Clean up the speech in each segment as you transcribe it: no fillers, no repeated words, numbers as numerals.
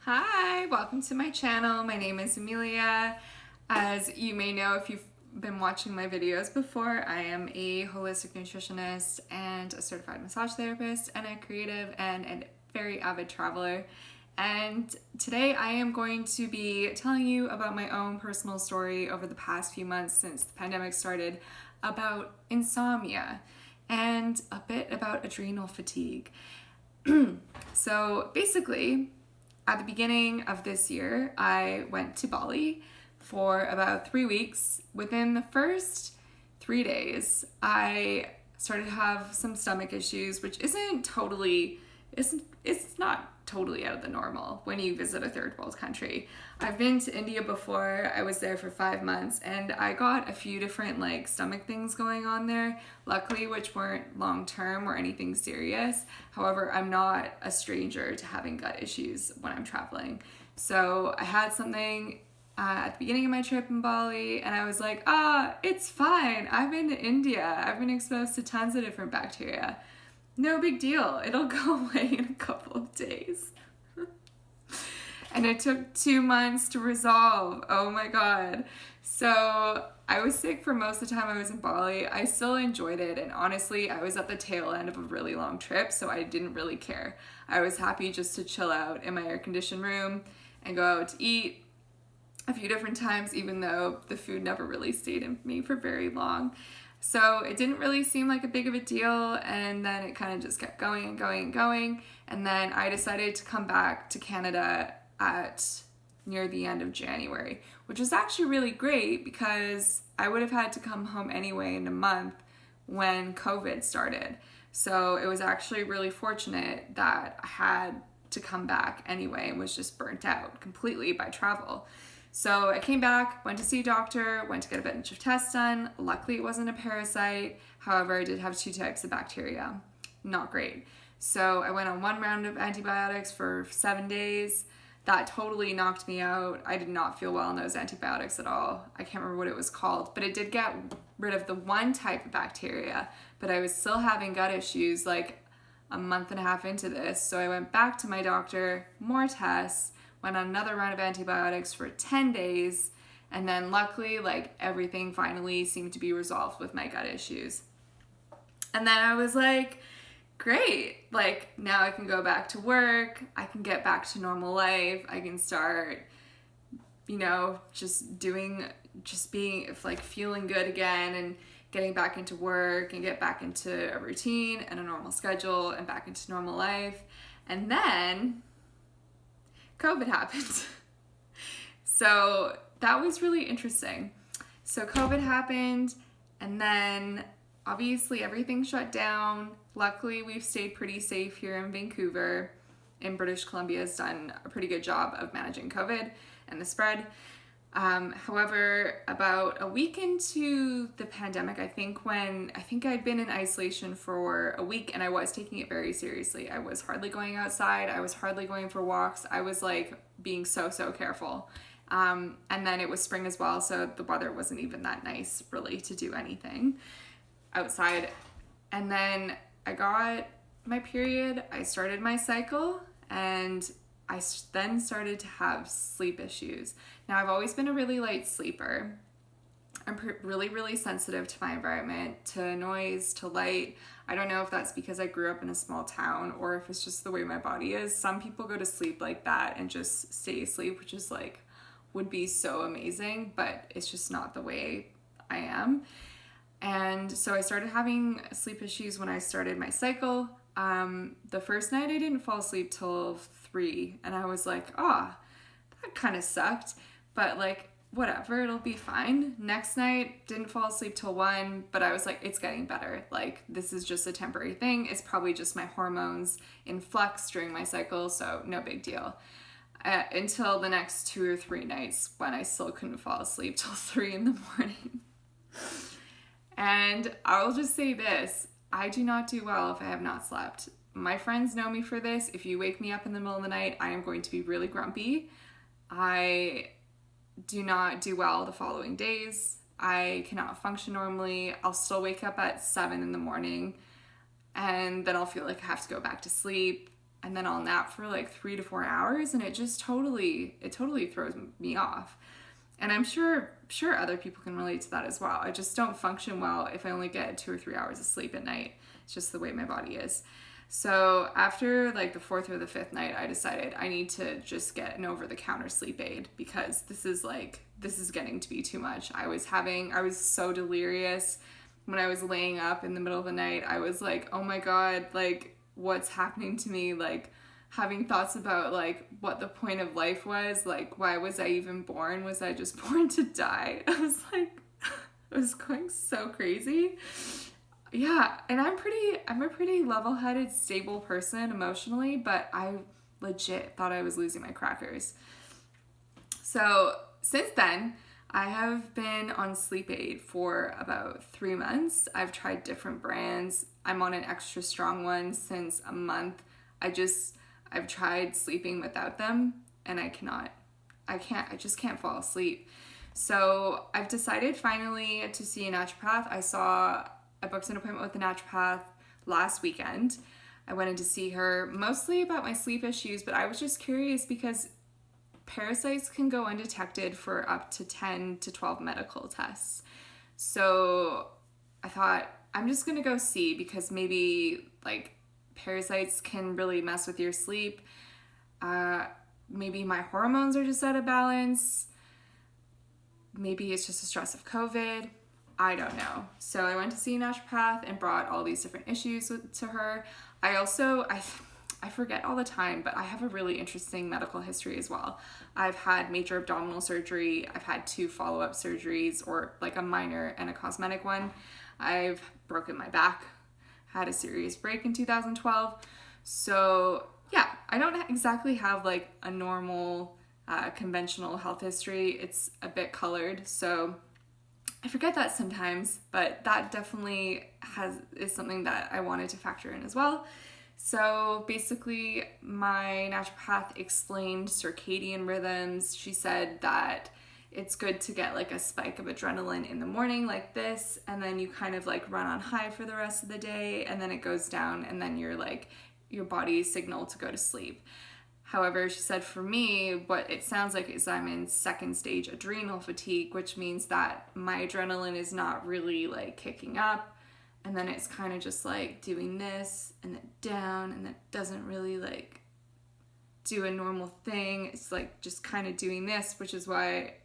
Hi, welcome to my channel. My name is Amelia. As you may know if you've been watching my videos before, I am a holistic nutritionist and a certified massage therapist and a creative and a very avid traveler. And today I am going to be telling you about my own personal story over the past few months since the pandemic started about insomnia and a bit about adrenal fatigue. So basically, at the beginning of this year, I went to Bali for about 3 weeks. Within the first 3 days, I started to have some stomach issues, which it's not totally out of the normal when you visit a third world country. I've been to India before. I was there for 5 months and I got a few different stomach things going on there, luckily, which weren't long term or anything serious. However, I'm not a stranger to having gut issues when I'm traveling. So I had something at the beginning of my trip in Bali and I was like, it's fine. I've been to India. I've been exposed to tons of different bacteria. No big deal. It'll go away in a couple of days. And it took 2 months to resolve. Oh my God. So I was sick for most of the time I was in Bali. I still enjoyed it. And honestly, I was at the tail end of a really long trip, so I didn't really care. I was happy just to chill out in my air-conditioned room and go out to eat a few different times, even though the food never really stayed in me for very long. So it didn't really seem like a big of a deal, and then it kind of just kept going and going and going, and then I decided to come back to Canada at near the end of January, which was actually really great because I would have had to come home anyway in a month when COVID started. So it was actually really fortunate that I had to come back anyway and was just burnt out completely by travel. So I came back, went to see a doctor, went to get a bunch of tests done. Luckily, it wasn't a parasite. However, I did have 2 types of bacteria. Not great. So I went on 1 round of antibiotics for 7 days. That totally knocked me out. I did not feel well on those antibiotics at all. I can't remember what it was called, but it did get rid of the 1 type of bacteria, but I was still having gut issues like a month and a half into this. So I went back to my doctor, more tests, went on another round of antibiotics for 10 days, and then luckily, everything finally seemed to be resolved with my gut issues. And then I was like, great, now I can go back to work, I can get back to normal life, I can start, just being, feeling good again, and getting back into work, and get back into a routine and a normal schedule, and back into normal life. And then COVID happened. So that was really interesting. So COVID happened, and then obviously everything shut down. Luckily, we've stayed pretty safe here in Vancouver, and British Columbia has done a pretty good job of managing COVID and the spread. However, about a week into the pandemic, I think I'd been in isolation for a week and I was taking it very seriously. I was hardly going outside. I was hardly going for walks. I was being so careful. And then it was spring as well, so the weather wasn't even that nice really to do anything outside. And then I got my period. I started my cycle, and I then started to have sleep issues. Now, I've always been a really light sleeper. I'm really sensitive to my environment, to noise, to light. I don't know if that's because I grew up in a small town or if it's just the way my body is. Some people go to sleep like that and just stay asleep, which is would be so amazing, but it's just not the way I am. And so I started having sleep issues when I started my cycle. The first night I didn't fall asleep till 3, and I was like, that kind of sucked, but whatever, it'll be fine. Next night, didn't fall asleep till 1, but I was like, it's getting better. This is just a temporary thing. It's probably just my hormones in flux during my cycle, so no big deal. Until the next 2 or 3 nights when I still couldn't fall asleep till 3 in the morning. And I'll just say this, I do not do well if I have not slept. My friends know me for this. If you wake me up in the middle of the night, I am going to be really grumpy. I do not do well the following days. I cannot function normally. I'll still wake up at 7 in the morning, and then I'll feel like I have to go back to sleep. and then I'll nap for like 3 to 4 hours, and it totally throws me off. And I'm sure other people can relate to that as well. I just don't function well if I only get 2 or 3 hours of sleep at night. It's just the way my body is. So after like the 4th or the 5th night, I decided I need to just get an over-the-counter sleep aid, because this is getting to be too much. I was so delirious when I was laying up in the middle of the night. I was like, oh my God, like what's happening to me? Like having thoughts about like what the point of life was, like why was I even born? Was I just born to die? I was like, I was going so crazy. Yeah, and I'm a pretty level-headed, stable person emotionally, but I legit thought I was losing my crackers. So since then, I have been on sleep aid for about 3 months. I've tried different brands. I'm on an extra strong one since a month. I've tried sleeping without them, and I just can't fall asleep. So I've decided finally to see a naturopath. I booked an appointment with a naturopath last weekend. I went in to see her mostly about my sleep issues, but I was just curious because parasites can go undetected for up to 10 to 12 medical tests. So I thought, I'm just gonna go see, because maybe like parasites can really mess with your sleep. Maybe my hormones are just out of balance. Maybe it's just the stress of COVID. I don't know. So I went to see a naturopath and brought all these different issues to her. I forget all the time, but I have a really interesting medical history as well. I've had major abdominal surgery. I've had 2 follow-up surgeries, or like a minor and a cosmetic one. I've broken my back, had a serious break in 2012. So yeah, I don't exactly have like a normal conventional health history. It's a bit colored, so I forget that sometimes, but that definitely is something that I wanted to factor in as well. So basically, my naturopath explained circadian rhythms. She said that it's good to get like a spike of adrenaline in the morning like this, and then you kind of like run on high for the rest of the day, and then it goes down, and then your body's signal to go to sleep. However, she said for me, what it sounds like is I'm in 2nd stage adrenal fatigue, which means that my adrenaline is not really like kicking up. And then it's kind of just like doing this and then down, and that doesn't really like do a normal thing. It's like just kind of doing this, which is why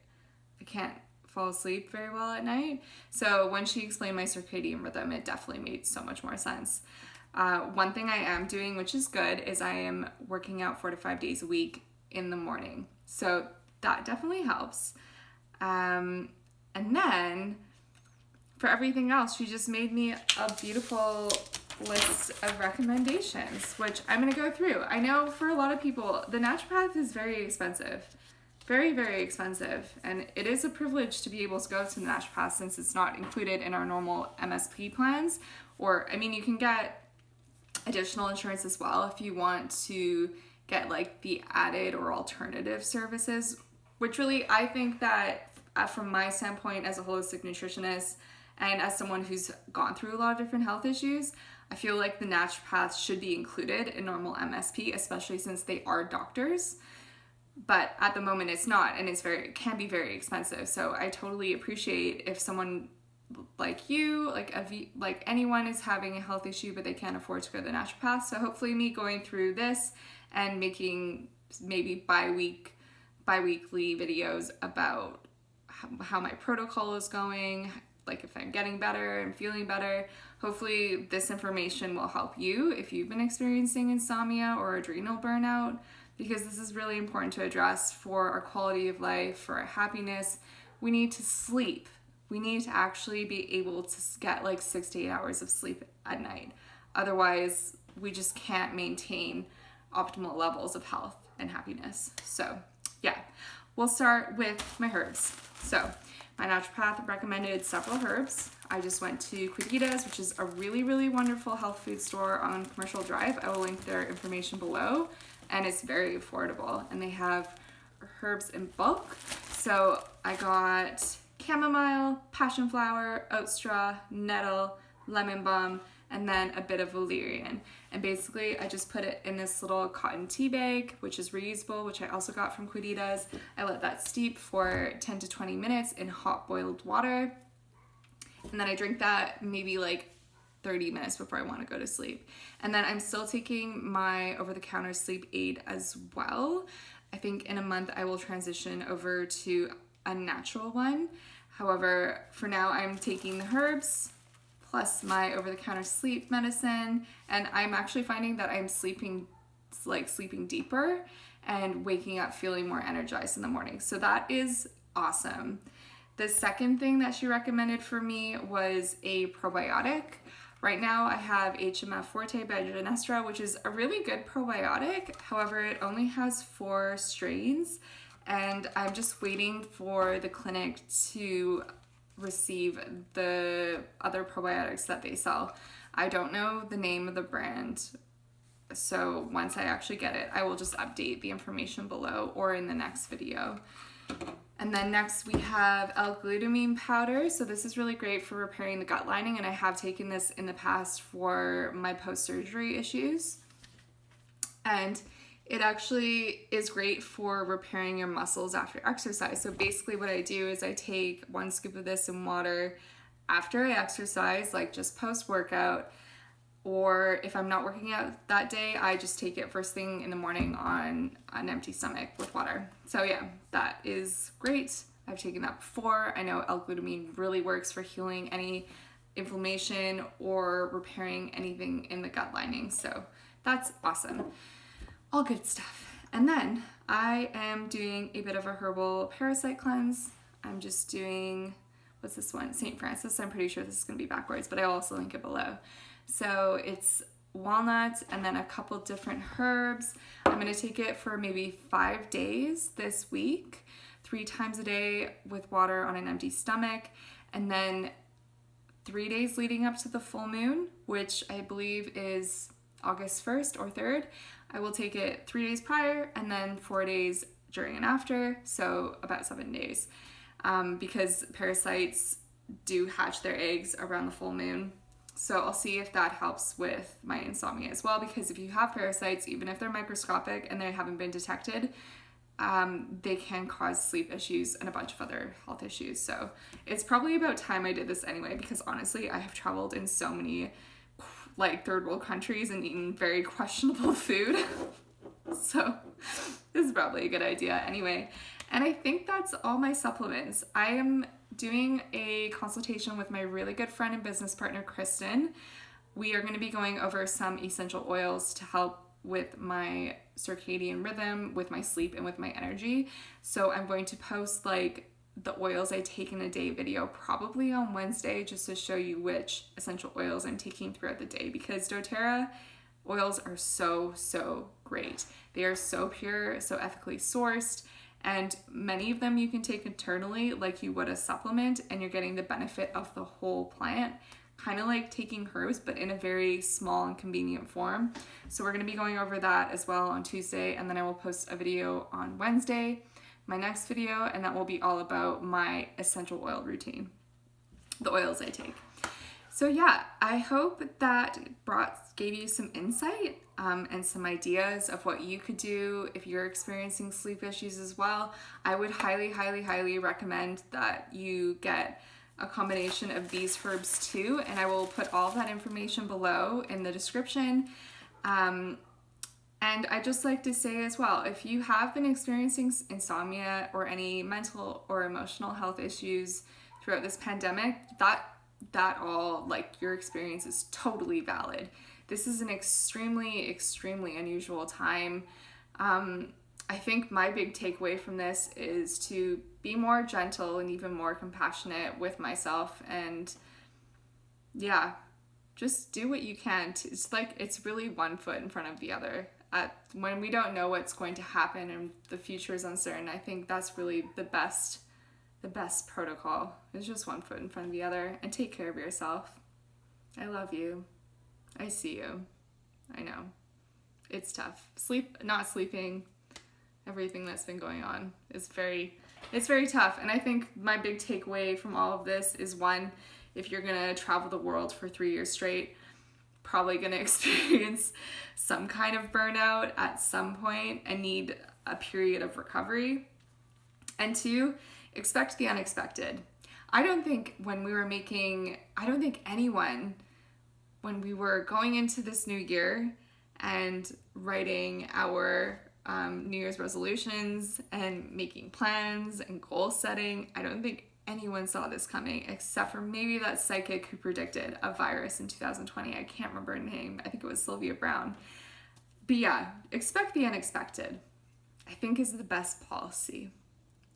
I can't fall asleep very well at night. So when she explained my circadian rhythm, it definitely made so much more sense. One thing I am doing, which is good, is I am working out 4 to 5 days a week in the morning. So that definitely helps. And then for everything else, she just made me a beautiful list of recommendations, which I'm going to go through. I know for a lot of people, the naturopath is very expensive. Very, very expensive. And it is a privilege to be able to go to the naturopath, since it's not included in our normal MSP plans. Or, I mean, you can get additional insurance as well if you want to get like the added or alternative services, which really, I think that from my standpoint as a holistic nutritionist and as someone who's gone through a lot of different health issues, I feel like the naturopaths should be included in normal MSP, especially since they are doctors. But at the moment it's not, and it can be very expensive. So I totally appreciate if someone like you, like anyone is having a health issue but they can't afford to go to the naturopath. So hopefully me going through this and making maybe bi-weekly videos about how my protocol is going, like if I'm getting better and feeling better, hopefully this information will help you if you've been experiencing insomnia or adrenal burnout, because this is really important to address for our quality of life, for our happiness. We need to sleep. We need to actually be able to get like 6 to 8 hours of sleep at night. Otherwise, we just can't maintain optimal levels of health and happiness. So yeah, we'll start with my herbs. So my naturopath recommended several herbs. I just went to Quidita's, which is a really, really wonderful health food store on Commercial Drive. I will link their information below, and it's very affordable. And they have herbs in bulk. So I got chamomile, passionflower, oatstraw, nettle, lemonbalm, and then a bit of valerian. And basically I just put it in this little cotton tea bag, which is reusable, which I also got from Quidita's. I let that steep for 10 to 20 minutes in hot boiled water. And then I drink that maybe like 30 minutes before I want to go to sleep. And then I'm still taking my over-the-counter sleep aid as well. I think in a month I will transition over to a natural one. However, for now I'm taking the herbs plus my over-the-counter sleep medicine, and I'm actually finding that I'm sleeping deeper and waking up feeling more energized in the morning. So that is awesome. The second thing that she recommended for me was a probiotic. Right now I have HMF Forte by Oatstraw, which is a really good probiotic. However, it only has 4 strains, and I'm just waiting for the clinic to receive the other probiotics that they sell. I don't know the name of the brand, so once I actually get it, I will just update the information below or in the next video. And then next we have L-glutamine powder. So this is really great for repairing the gut lining, and I have taken this in the past for my post-surgery issues. And it actually is great for repairing your muscles after exercise. So basically what I do is I take 1 scoop of this in water after I exercise, like just post-workout, or if I'm not working out that day, I just take it first thing in the morning on an empty stomach with water. So yeah, that is great. I've taken that before. I know L-glutamine really works for healing any inflammation or repairing anything in the gut lining. So that's awesome. All good stuff. And then I am doing a bit of a herbal parasite cleanse. I'm just doing, what's this one? St. Francis. I'm pretty sure this is going to be backwards, but I'll also link it below. So it's walnuts and then a couple different herbs. I'm going to take it for maybe 5 days this week, 3 times a day with water on an empty stomach, and then 3 days leading up to the full moon, which I believe is August 1st or 3rd. I will take it 3 days prior and then 4 days during and after, so about 7 days, because parasites do hatch their eggs around the full moon. So I'll see if that helps with my insomnia as well, because if you have parasites, even if they're microscopic and they haven't been detected, they can cause sleep issues and a bunch of other health issues. So it's probably about time I did this anyway, because honestly, I have traveled in so many like third world countries and eaten very questionable food. So this is probably a good idea anyway. And I think that's all my supplements. I am doing a consultation with my really good friend and business partner, Kristen. We are going to be going over some essential oils to help with my circadian rhythm, with my sleep, and with my energy. So I'm going to post like the oils I take in a day video probably on Wednesday, just to show you which essential oils I'm taking throughout the day, because doTERRA oils are so great. They are so pure, so ethically sourced, and many of them you can take internally like you would a supplement, and you're getting the benefit of the whole plant, kind of like taking herbs but in a very small and convenient form. So we're going to be going over that as well on Tuesday, and then I will post a video on Wednesday, my next video, and that will be all about my essential oil routine, the oils I take. So yeah, I hope that gave you some insight and some ideas of what you could do if you're experiencing sleep issues as well. I would highly recommend that you get a combination of these herbs too, and I will put all of that information below in the description. And I just like to say as well, if you have been experiencing insomnia or any mental or emotional health issues throughout this pandemic, that all, like, your experience is totally valid. This is an extremely unusual time. I think my big takeaway from this is to be more gentle and even more compassionate with myself, and yeah, just do what you can. It's like, it's really one foot in front of the other. When we don't know what's going to happen and the future is uncertain, I think that's really the best protocol. It's just one foot in front of the other, and take care of yourself. I love you. I see you. I know. It's tough. Not sleeping, everything that's been going on is it's very tough. And I think my big takeaway from all of this is, one, if you're gonna travel the world for 3 years straight, probably going to experience some kind of burnout at some point and need a period of recovery. And 2, expect the unexpected. I don't think anyone, when we were going into this new year and writing our New Year's resolutions and making plans and goal setting, I don't think anyone saw this coming except for maybe that psychic who predicted a virus in 2020. I can't remember her name. I think it was Sylvia Brown. But yeah, expect the unexpected, I think, is the best policy.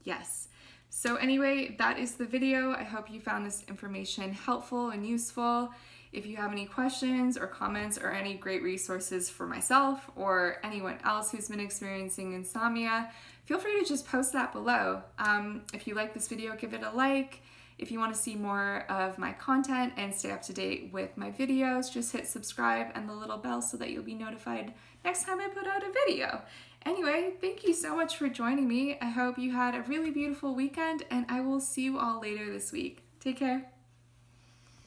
Yes. So anyway, that is the video. I hope you found this information helpful and useful. If you have any questions or comments or any great resources for myself or anyone else who's been experiencing insomnia, feel free to just post that below. If you like this video, give it a like. If you want to see more of my content and stay up to date with my videos, just hit subscribe and the little bell so that you'll be notified next time I put out a video. Anyway, thank you so much for joining me. I hope you had a really beautiful weekend, and I will see you all later this week. Take care.